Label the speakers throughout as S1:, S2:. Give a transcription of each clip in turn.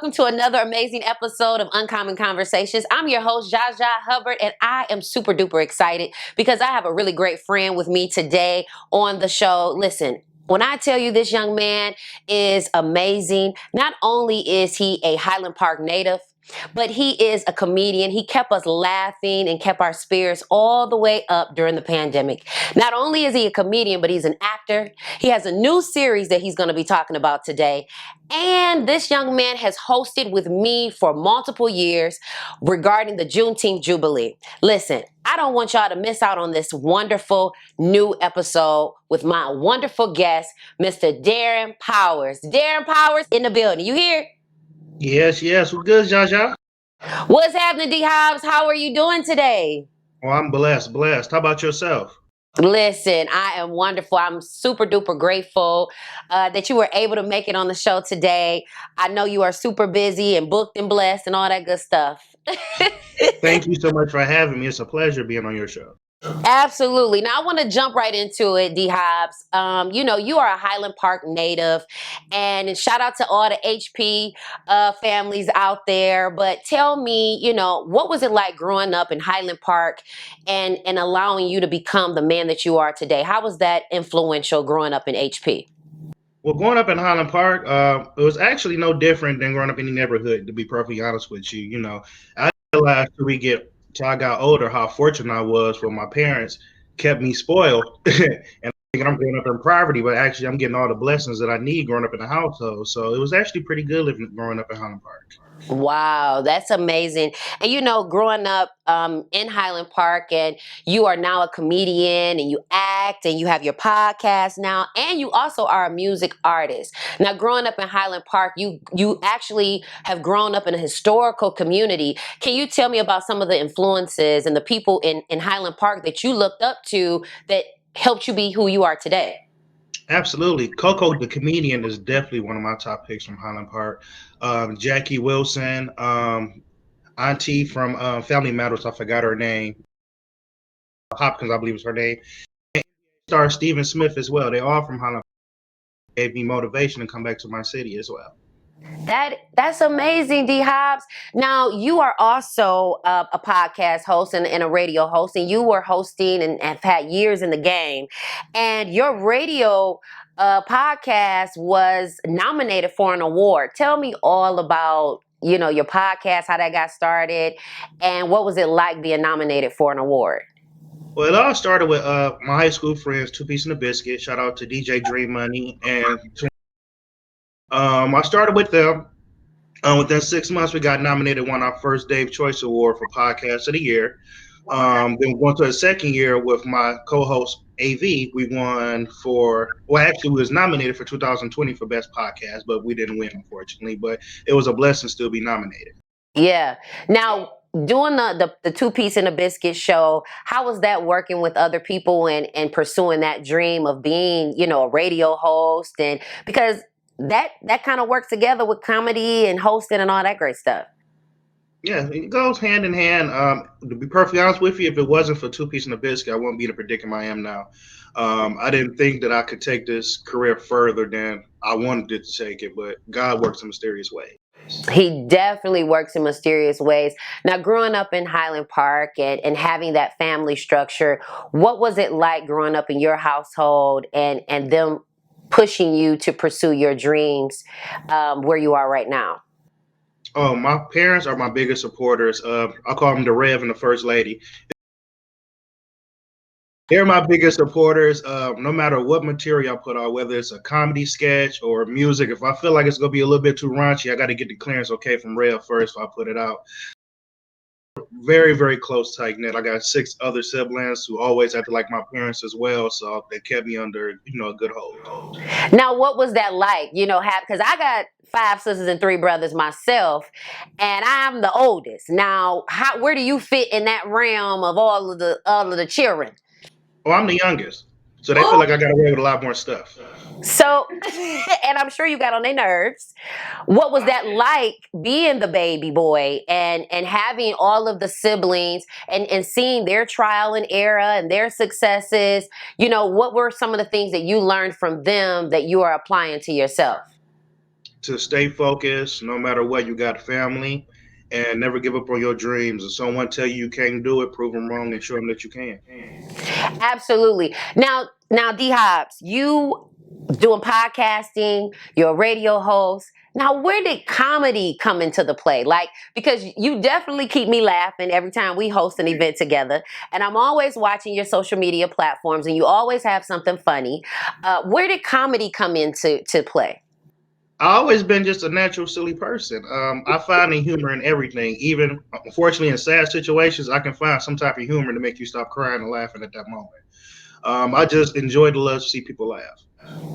S1: welcome to another amazing episode of Uncommon Conversations. I'm your host, Zsa Zsa Hubbard, and I am super duper excited because I have a really great friend with me today on the show. Listen, when I tell you this young man is amazing, not only is he a Highland Park native, but he is a comedian. He kept us laughing and kept our spirits all the way up during the pandemic. Not only is he a comedian, but he's an actor. He has a new series that he's going to be talking about today. And this young man has hosted with me for multiple years regarding the Juneteenth Jubilee. Listen, I don't want y'all to miss out on this wonderful new episode with my wonderful guest, Mr. Darron Powers. Darron Powers in the building. You here?
S2: Yes. We're good, Zsa Zsa.
S1: What's happening, D Hobbz? How are you doing today?
S2: Well, I'm blessed. How about yourself?
S1: Listen, I am wonderful. I'm super duper grateful that you were able to make it on the show today. I know you are super busy and booked and blessed and all that good stuff.
S2: Thank you so much for having me. It's a pleasure being on your show.
S1: Absolutely. Now I want to jump right into it, D Hobbz. You are a Highland Park native, and shout out to all the HP families out there. But tell me, what was it like growing up in Highland Park and allowing you to become the man that you are today? How was that influential growing up in HP?
S2: Well, growing up in Highland Park, it was actually no different than growing up in the neighborhood, to be perfectly honest with you. I realized till I got older how fortunate I was when my parents kept me spoiled. And I'm growing up in poverty, but actually I'm getting all the blessings that I need growing up in the household. So it was actually pretty good growing up in Highland Park.
S1: Wow, that's amazing. And growing up in Highland Park, and you are now a comedian and you act and you have your podcast now, and you also are a music artist. Now, growing up in Highland Park, you actually have grown up in a historical community. Can you tell me about some of the influences and the people in Highland Park that you looked up to that helped you be who you are today?
S2: Absolutely. Coco, the comedian, is definitely one of my top picks from Highland Park. Jackie Wilson, Auntie from Family Matters, I forgot her name. Hopkins, I believe is her name. And star Stephen Smith as well. They all from Highland Park. Gave me motivation to come back to my city as well.
S1: That's amazing, D Hobbz. Now, you are also a podcast host and a radio host, and you were hosting and have had years in the game. And your radio podcast was nominated for an award. Tell me all about, your podcast, how that got started, and what was it like being nominated for an award?
S2: Well, it all started with my high school friends, Two Piece and a Biscuit. Shout out to DJ Dream Money. And I started with them. Within 6 months, we got nominated, won our first Dave Choice Award for Podcast of the Year. Then we went to a second year with my co-host AV. We won we was nominated for 2020 for Best Podcast, but we didn't win, unfortunately. But it was a blessing to still be nominated.
S1: Yeah. Now, doing the Two Piece and a Biscuit show, how was that working with other people and pursuing that dream of being, a radio host? And because that kind of works together with comedy and hosting and all that great stuff.
S2: Yeah, it goes hand in hand. To be perfectly honest with you, if it wasn't for Two Piece and a Biscuit, I wouldn't be in the predicament I am now. I didn't think that I could take this career further than I wanted it to take it, but God works in mysterious ways.
S1: He definitely works in mysterious ways. Now, growing up in Highland Park and having that family structure, what was it like growing up in your household and them pushing you to pursue your dreams where you are right now?
S2: Oh, my parents are my biggest supporters. I call them the Rev and the First Lady. They're my biggest supporters. No matter what material I put out, whether it's a comedy sketch or music, if I feel like it's going to be a little bit too raunchy, I got to get the clearance from Rev first before I put it out. Very, very close, tight knit. I got 6 other siblings who always acted like my parents as well, so they kept me under, a good hold.
S1: Now, what was that like? Because I got 5 sisters and 3 brothers myself, and I'm the oldest. Now, where do you fit in that realm of all of the children?
S2: Oh, I'm the youngest, so they feel like I got away with a lot more stuff.
S1: So, and I'm sure you got on their nerves. What was that like being the baby boy and having all of the siblings and seeing their trial and error and their successes? What were some of the things that you learned from them that you are applying to yourself?
S2: to stay focused no matter what. You got family, and never give up on your dreams. If someone tell you can't do it, prove them wrong and show them that you can.
S1: Absolutely. Now, D Hobbz, you doing podcasting, you're a radio host. Now, where did comedy come into the play? Like, because you definitely keep me laughing every time we host an event together, and I'm always watching your social media platforms, and you always have something funny. Where did comedy come into play?
S2: I always been just a natural silly person. I find the humor in everything. Even unfortunately in sad situations, I can find some type of humor to make you stop crying and laughing at that moment. I just enjoy the love to see people laugh.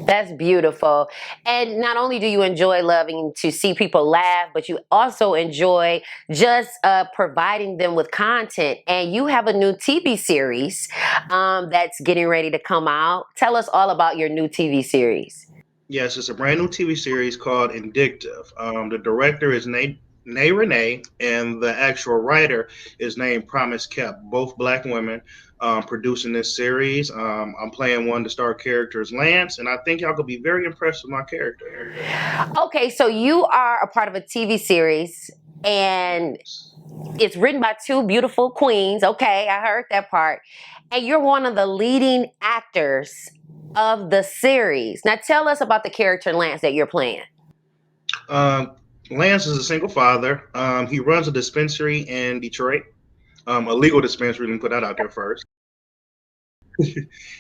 S1: That's beautiful. And not only do you enjoy loving to see people laugh, but you also enjoy just providing them with content. And you have a new TV series that's getting ready to come out. Tell us all about your new TV series.
S2: Yes, it's a brand new TV series called Indictive. The director is Nay Renee, and the actual writer is named Promise Kept. Both black women producing this series. I'm playing one of the star characters, Lance, and I think y'all could be very impressed with my character.
S1: Okay, so you are a part of a TV series, and it's written by two beautiful queens. Okay, I heard that part. And you're one of the leading actors of the series. Now tell us about the character Lance that you're playing.
S2: Um, Lance is a single father. He runs a dispensary in Detroit, a legal dispensary. Let me put that out there first.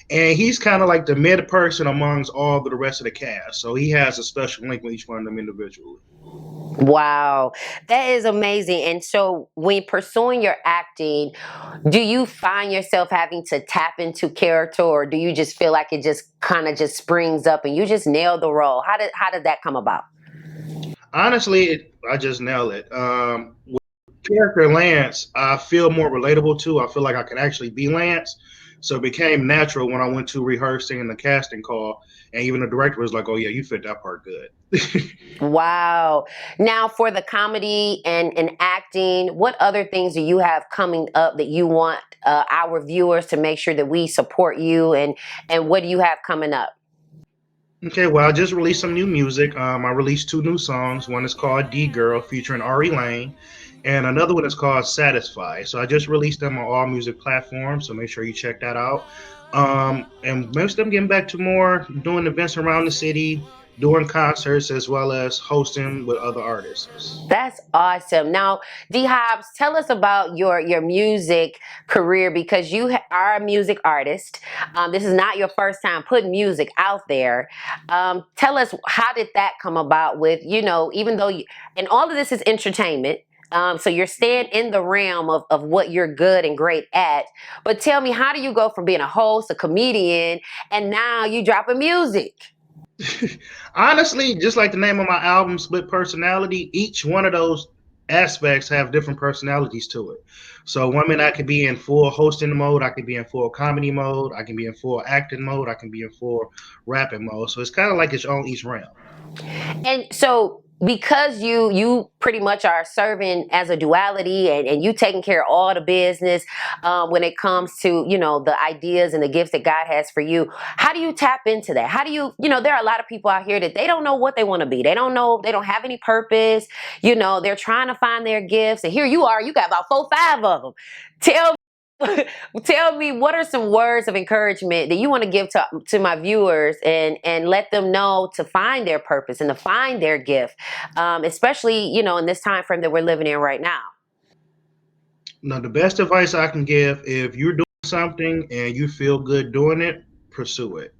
S2: And he's kind of like the mid person amongst all the rest of the cast. So he has a special link with each one of them individually.
S1: Wow, that is amazing. And so, when pursuing your acting, do you find yourself having to tap into character, or do you just feel like it just kind of just springs up and you just nail the role? How did that come about?
S2: Honestly, I just nail it. With character Lance, I feel more relatable to. I feel like I can actually be Lance. So it became natural when I went to rehearsing and the casting call, and even the director was like, "Oh yeah, you fit that part good."
S1: Wow. Now, for the comedy and acting, what other things do you have coming up that you want our viewers to make sure that we support you? And what do you have coming up?
S2: Okay, well, I just released some new music. I released two new songs. One is called D Girl featuring Ari Lane, and another one is called Satisfy. So I just released them on all music platforms, so make sure you check that out. And most of them getting back to more doing events around the city, doing concerts, as well as hosting with other artists.
S1: That's awesome. Now, D Hobbz, tell us about your music career because you are a music artist. This is not your first time putting music out there. Tell us, how did that come about? With even though and all of this is entertainment. So you're staying in the realm of what you're good and great at. But tell me, how do you go from being a host, a comedian, and now you dropping music?
S2: Honestly, just like the name of my album, Split Personality, each one of those aspects have different personalities to it. So one minute I could be in full hosting mode, I could be in full comedy mode, I can be in full acting mode, I can be in full rapping mode. So it's kind of like it's on each realm.
S1: And so, because you pretty much are serving as a duality, and you taking care of all the business when it comes to the ideas and the gifts that God has for you, how do you tap into that? How do there are a lot of people out here that they don't know what they want to be. They don't know, they don't have any purpose. They're trying to find their gifts, and here you are, you got about 4, 5 of them. Tell Tell me, what are some words of encouragement that you want to give to my viewers, and let them know to find their purpose and to find their gift, especially in this time frame that we're living in right now.
S2: Now, the best advice I can give, if you're doing something and you feel good doing it, pursue it.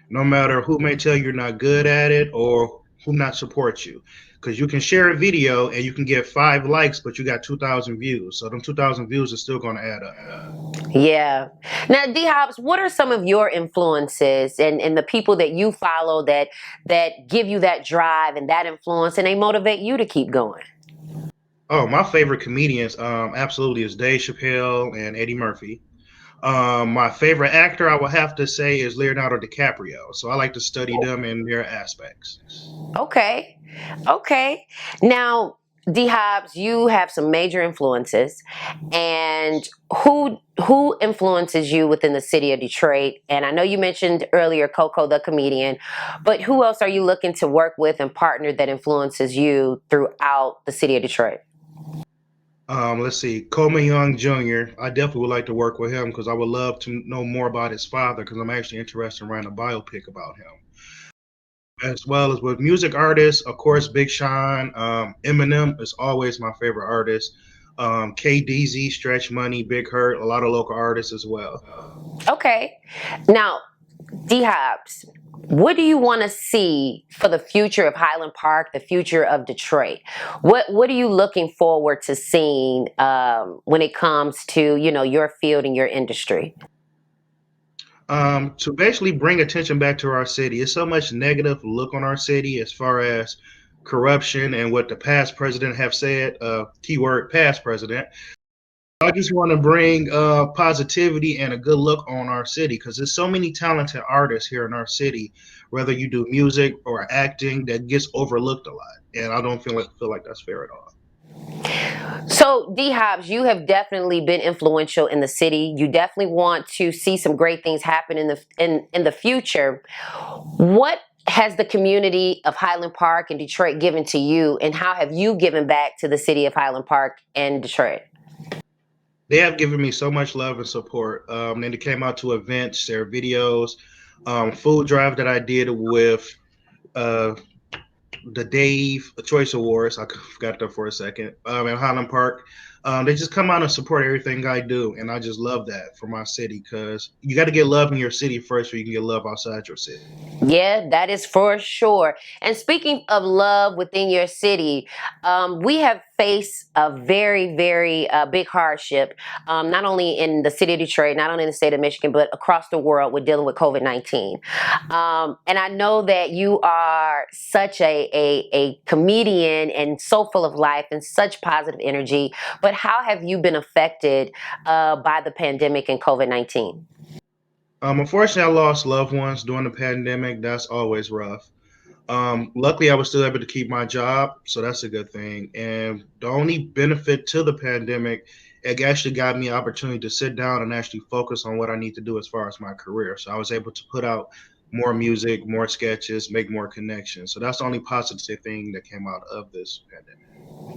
S2: No matter who may tell you're not good at it or who not support you. Because you can share a video and you can get 5 likes, but you got 2,000 views. So them 2,000 views are still going to add up.
S1: Yeah. Now, D Hobbz, what are some of your influences and the people that you follow that give you that drive and that influence, and they motivate you to keep going?
S2: Oh, my favorite comedians absolutely is Dave Chappelle and Eddie Murphy. My favorite actor, I would have to say, is Leonardo DiCaprio. So I like to study them in their aspects.
S1: Okay. Okay. Now, D Hobbz, you have some major influences, and who influences you within the city of Detroit? And I know you mentioned earlier Coco the comedian, but who else are you looking to work with and partner that influences you throughout the city of Detroit?
S2: Let's see, Coleman Young Jr. I definitely would like to work with him because I would love to know more about his father because I'm actually interested in writing a biopic about him. As well as with music artists, of course, Big Sean, Eminem is always my favorite artist. KDZ, Stretch Money, Big Hurt, a lot of local artists as well.
S1: Okay. Now, D Hobbz, what do you want to see for the future of Highland Park, the future of Detroit? What are you looking forward to seeing when it comes to, you know, your field and your industry?
S2: To basically bring attention back to our city. It's so much negative look on our city as far as corruption and what the past president have said, keyword past president. I just want to bring positivity and a good look on our city because there's so many talented artists here in our city, whether you do music or acting, that gets overlooked a lot. And I don't feel like that's fair at all.
S1: So, D Hobbz, you have definitely been influential in the city. You definitely want to see some great things happen in the future. What has the community of Highland Park and Detroit given to you, and how have you given back to the city of Highland Park and Detroit?
S2: They have given me so much love and support. And they came out to events, their videos, food drive that I did with the Dave Choice Awards. I forgot that for a second. In Highland Park, they just come out and support everything I do, and I just love that for my city because you got to get love in your city first, so you can get love outside your city.
S1: Yeah, that is for sure. And speaking of love within your city, we have faced a very, very big hardship, not only in the city of Detroit, not only in the state of Michigan, but across the world with dealing with COVID-19. And I know that you are such a comedian and so full of life and such positive energy, but how have you been affected by the pandemic and COVID-19?
S2: Unfortunately, I lost loved ones during the pandemic. That's always rough. Luckily, I was still able to keep my job, so that's a good thing. And the only benefit to the pandemic, it actually got me an opportunity to sit down and actually focus on what I need to do as far as my career. So I was able to put out more music, more sketches, make more connections. So that's the only positive thing that came out of this pandemic.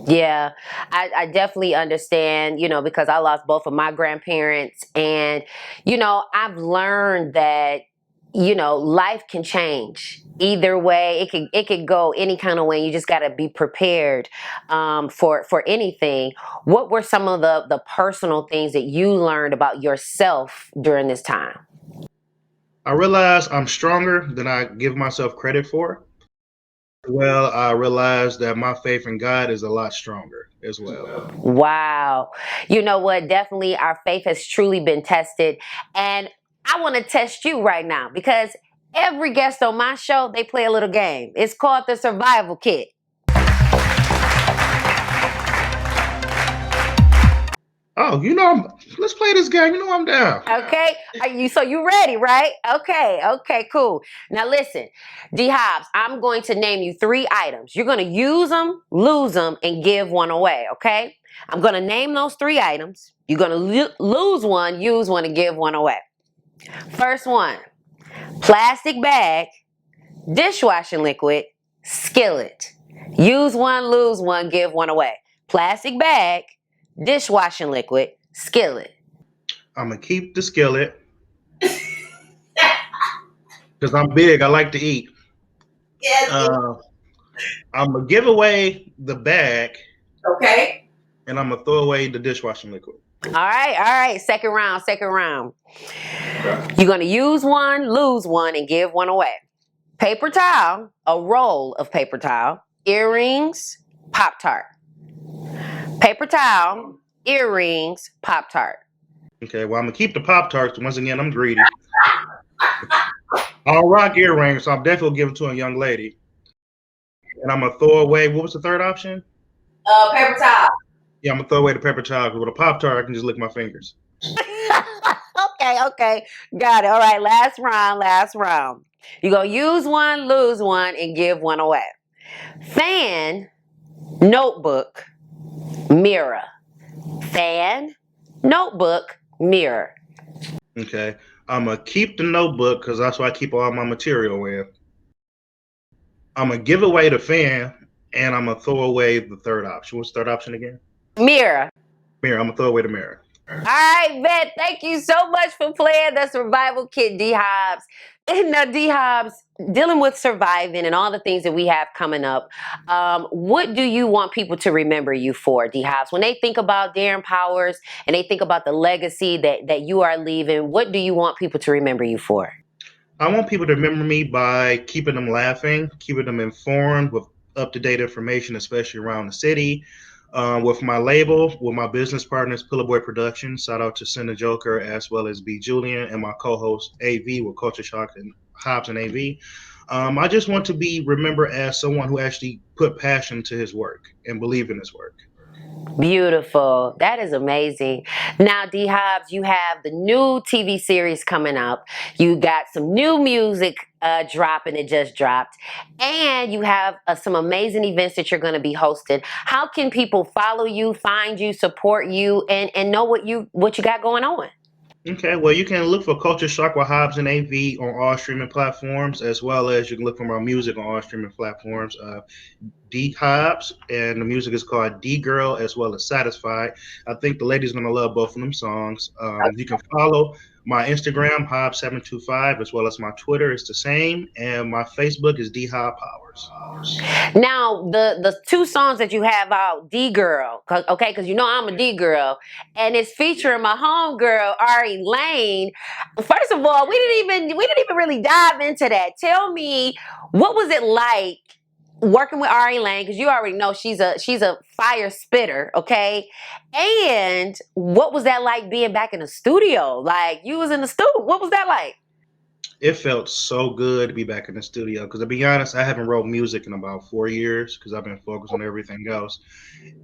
S1: Yeah, I definitely understand, you know, because I lost both of my grandparents. And, you know, I've learned that, you know, life can change. Either way, it could go any kind of way. You just got to be prepared for anything. What were some of the personal things that you learned about yourself during this time?
S2: I realized I'm stronger than I give myself credit for. Well, I realized that my faith in God is a lot stronger as well.
S1: Wow. You know what? Definitely our faith has truly been tested. And I want to test you right now because every guest on my show, they play a little game. It's called the survival kit.
S2: Oh, let's play this game. I'm down.
S1: Okay. So you ready, right? Okay, cool. Now listen, D Hobbz, I'm going to name you 3 items. You're going to use them, lose them, and give one away, okay? I'm going to name those 3 items. You're going to lose one, use one, and give one away. First one, plastic bag, dishwashing liquid, skillet. Use one, lose one, give one away. Plastic bag, dishwashing liquid, skillet.
S2: I'm gonna keep the skillet because I'm big. I like to eat. I'm gonna give away the bag.
S1: Okay.
S2: And I'm gonna throw away the dishwashing liquid.
S1: All right. Second round. You're gonna use one, lose one, and give one away. Paper towel, a roll of paper towel, earrings, Pop-Tart. Paper towel, earrings, Pop-Tart.
S2: Okay, well, I'm gonna keep the Pop-Tarts. Once again, I'm greedy. I'll rock earrings, so I'm definitely giving to a young lady. And I'm gonna throw away. What was the third option?
S1: Paper towel.
S2: Yeah, I'm gonna throw away the paper towel because with a Pop-Tart, I can just lick my fingers.
S1: Okay. Got it. All right, last round. You're gonna use one, lose one, and give one away. Fan, notebook, mirror. Fan, notebook, mirror.
S2: Okay. I'm going to keep the notebook because that's where I keep all my material in. I'm going to give away the fan, and I'm going to throw away the third option. What's the third option again?
S1: Mirror.
S2: Mirror. I'm going to throw away the mirror.
S1: All right, Bet. Thank you so much for playing the survival kit, D Hobbz. And now, D Hobbz, dealing with surviving and all the things that we have coming up, what do you want people to remember you for, D Hobbz? When they think about Darron Powers and they think about the legacy that you are leaving, what do you want people to remember you for?
S2: I want people to remember me by keeping them laughing, keeping them informed with up-to-date information, especially around the city. With my label, with my business partners, Pillar Boy Productions, shout out to Cinda Joker as well as B Julian and my co-host AV with Culture Shock and Hobbz and AV. I just want to be remembered as someone who actually put passion to his work and believe in his work.
S1: Beautiful. That is amazing. Now, D Hobbz, you have the new TV series coming up. You got some new music dropping. It just dropped. And you have some amazing events that you're going to be hosting. How can people follow you, find you, support you, and know what you got going on?
S2: Okay, well, you can look for Culture Shock with Hobbz and AV on all streaming platforms, as well as you can look for my music on all streaming platforms. D Hobbz, and the music is called D Girl, as well as Satisfied. I think the ladies gonna love both of them songs. You can follow my Instagram, Hobbz725, as well as my Twitter is the same, and my Facebook is D Powers.
S1: Now, the two songs that you have out, D Girl, okay, because you know I'm a D girl, and it's featuring my homegirl Ari Lane. First of all, we didn't even really dive into that. Tell me, what was it like working with Ari Lane? Because you already know she's a fire spitter, okay? And what was that like being back in the studio? Like, you was in the studio. What was that like?
S2: It felt so good to be back in the studio because, to be honest, I haven't wrote music in about 4 years because I've been focused on everything else.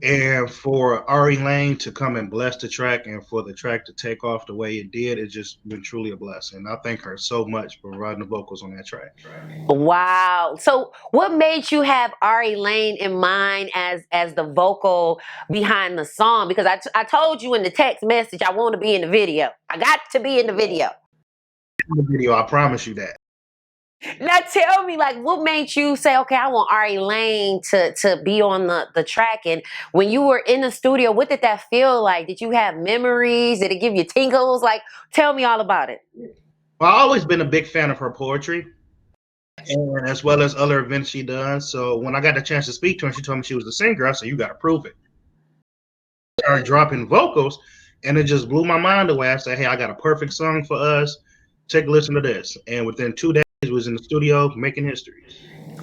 S2: And for Ari Lane to come and bless the track and for the track to take off the way it did, it's just been truly a blessing. I thank her so much for writing the vocals on that track.
S1: Wow. So what made you have Ari Lane in mind as the vocal behind the song? Because I told you in the text message I want to be in the video. I got to be in the video.
S2: The video, I promise you that.
S1: Now tell me, like, what made you say, okay, I want Ari Lane to be on the track? And when you were in the studio, what did that feel like? Did you have memories? Did it give you tingles? Like, tell me all about it.
S2: Well, I've always been a big fan of her poetry, and as well as other events she does. So when I got the chance to speak to her, she told me she was a singer. I said, you got to prove it. I started dropping vocals, and it just blew my mind away. I said, hey, I got a perfect song for us. Take a listen to this. And within 2 days, was in the studio making history.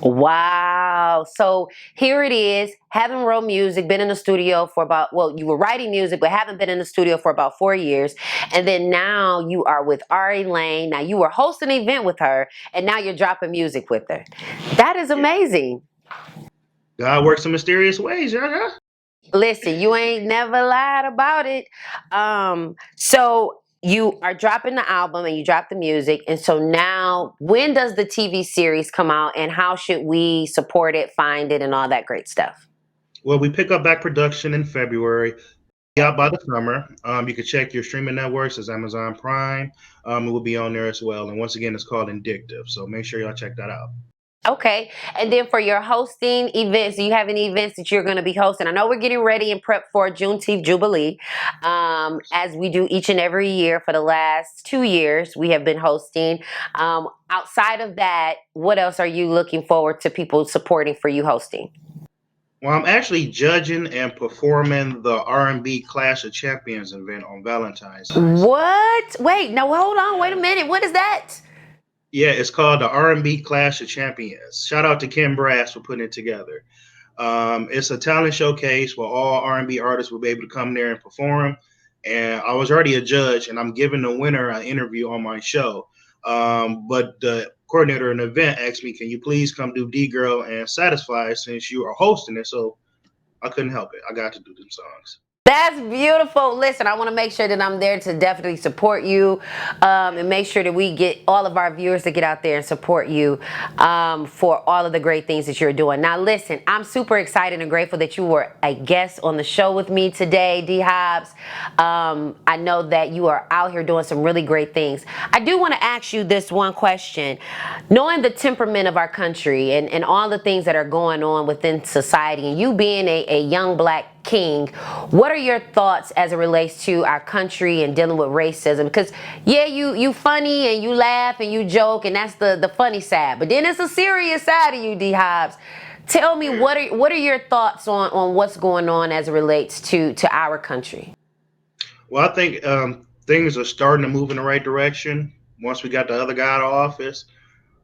S1: Wow. So here it is, haven't wrote music, been in the studio for you were writing music, but haven't been in the studio for about 4 years. And then now you are with Ari Lane. Now you were hosting an event with her, and now you're dropping music with her. That is amazing.
S2: God works in mysterious ways, yeah.
S1: Listen, you ain't never lied about it. So you are dropping the album and you drop the music. And so now, when does the TV series come out and how should we support it, find it, and all that great stuff?
S2: Well, we pick up back production in February. Out by the summer. You can check your streaming networks as Amazon Prime. It will be on there as well. And once again, it's called Indictive. So make sure y'all check that out.
S1: Okay. And then for your hosting events, do you have any events that you're going to be hosting? I know we're getting ready and prep for Juneteenth Jubilee, as we do each and every year for the last 2 years. We have been hosting. Outside of that, what else are you looking forward to people supporting for you hosting?
S2: Well, I'm actually judging and performing the R&B Clash of Champions event on Valentine's Day.
S1: What? Wait, no, hold on. Wait a minute. What is that?
S2: Yeah, it's called the R&B Clash of Champions. Shout out to Kim Brass for putting it together. It's a talent showcase where all R&B artists will be able to come there and perform. And I was already a judge, and I'm giving the winner an interview on my show. But the coordinator of the event asked me, can you please come do D-Girl and Satisfied since you are hosting it? So I couldn't help it. I got to do them songs.
S1: That's beautiful. Listen, I want to make sure that I'm there to definitely support you, and make sure that we get all of our viewers to get out there and support you for all of the great things that you're doing. Now, listen, I'm super excited and grateful that you were a guest on the show with me today, D Hobbz. I know that you are out here doing some really great things. I do want to ask you this one question. Knowing the temperament of our country and all the things that are going on within society, and you being a young black king, what are your thoughts as it relates to our country and dealing with racism? Because yeah, you funny and you laugh and you joke, and that's the funny side, but then it's a serious side of you, D Hobbz. Tell me, what are your thoughts on what's going on as it relates to our country?
S2: Well, I think things are starting to move in the right direction once we got the other guy out of office.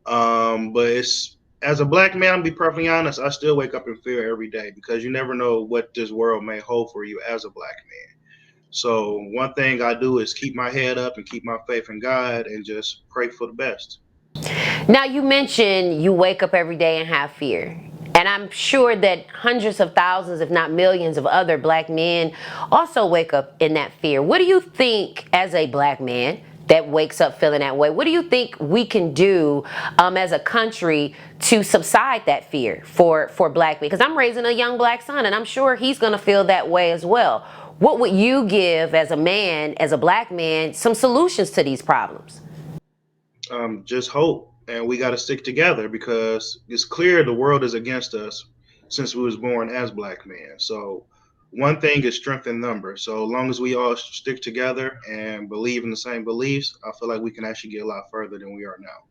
S2: But as a black man, to be perfectly honest, I still wake up in fear every day because you never know what this world may hold for you as a black man. So one thing I do is keep my head up and keep my faith in God and just pray for the best.
S1: Now, you mentioned you wake up every day and have fear. And I'm sure that hundreds of thousands, if not millions, of other black men also wake up in that fear. What do you think, as a black man that wakes up feeling that way, what do you think we can do as a country to subside that fear for black men? Because I'm raising a young black son, and I'm sure he's going to feel that way as well. What would you give as a man, as a black man, some solutions to these problems?
S2: Just hope, and we got to stick together because it's clear the world is against us since we was born as black men. So one thing is strength in numbers. So as long as we all stick together and believe in the same beliefs, I feel like we can actually get a lot further than we are now.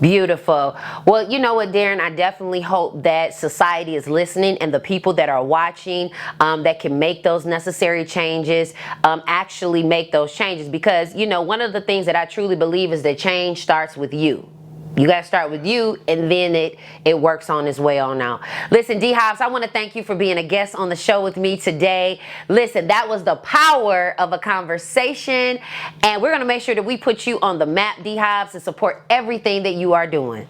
S1: Beautiful. Well, you know what, Darron, I definitely hope that society is listening, and the people that are watching that can make those necessary changes actually make those changes, because, you know, one of the things that I truly believe is that change starts with you. You got to start with you, and then it works on its way on out. Listen, D Hobbz, I want to thank you for being a guest on the show with me today. Listen, that was the power of a conversation, and we're going to make sure that we put you on the map, D Hobbz, to support everything that you are doing.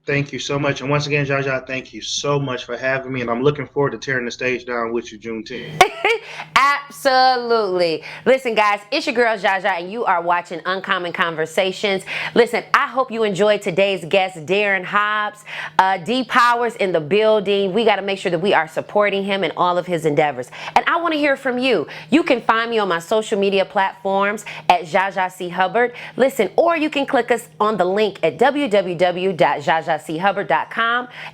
S2: Thank you so much. And once again, Zsa Zsa, thank you so much for having me. And I'm looking forward to tearing the stage down with you Juneteenth.
S1: Absolutely. Listen, guys, it's your girl Zsa Zsa, and you are watching Uncommon Conversations. Listen, I hope you enjoyed today's guest, Darron Hobbz. D Powers in the building. We got to make sure that we are supporting him in all of his endeavors. And I want to hear from you. You can find me on my social media platforms at Zsa Zsa C. Hubbard. Listen, or you can click us on the link at www.zsachhubbard.com.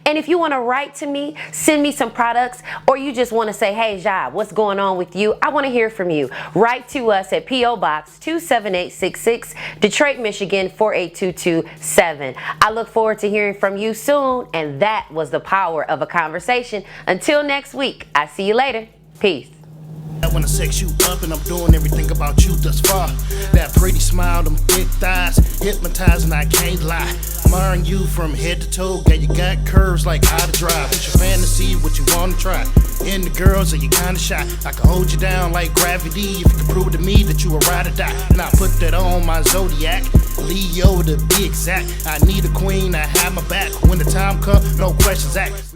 S1: And if you want to write to me, send me some products, or you just want to say, hey, Zsa, what's going on with you? I want to hear from you. Write to us at P.O. Box 27866, Detroit, Michigan 48227. I look forward to hearing from you soon, and that was the power of a conversation. Until next week, I see you later. Peace.
S3: I wanna sex you up, and I'm doing everything about you thus far. That pretty smile, them thick thighs, hypnotizing, I can't lie. Admiring you from head to toe, yeah, you got curves like how to drive. It's your fantasy, what you wanna try. In the girls, are you kinda shy? I can hold you down like gravity if you can prove to me that you a ride or die. And I put that on my zodiac, Leo to be exact. I need a queen, I have my back. When the time comes, no questions asked.